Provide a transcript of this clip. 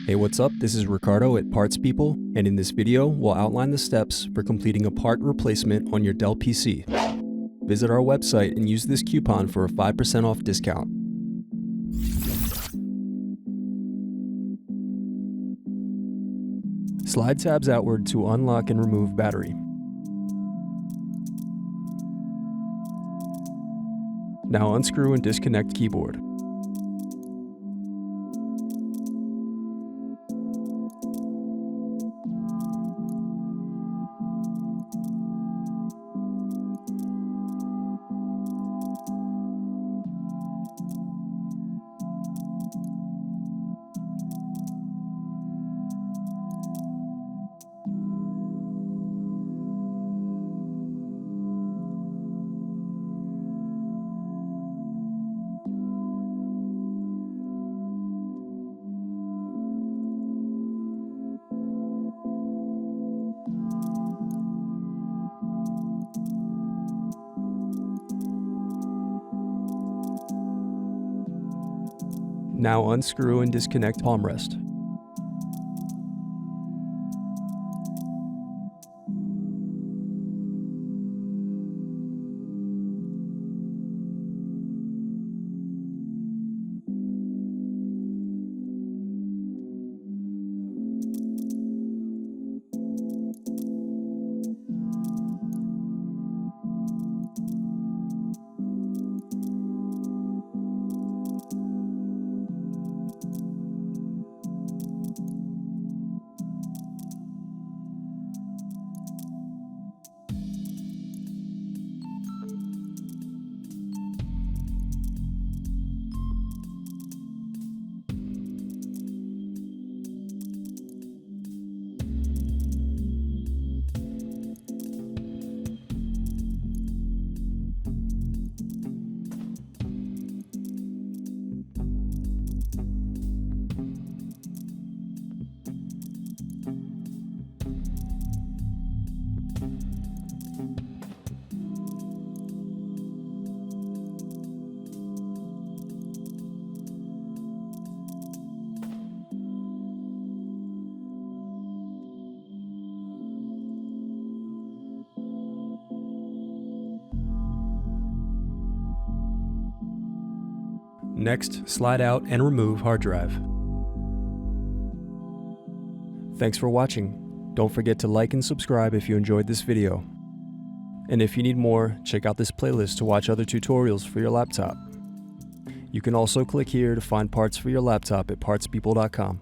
Hey, what's up? This is Ricardo at Parts People, and in this video, we'll outline the steps for completing a part replacement on your Dell PC. Visit our website and use this coupon for a 5% off discount. Slide tabs outward to unlock and remove battery. Now unscrew and disconnect keyboard. Now unscrew and disconnect palm rest. Next, slide out and remove hard drive. Thanks for watching. Don't forget to like and subscribe if you enjoyed this video. And if you need more, check out this playlist to watch other tutorials for your laptop. You can also click here to find parts for your laptop at partspeople.com.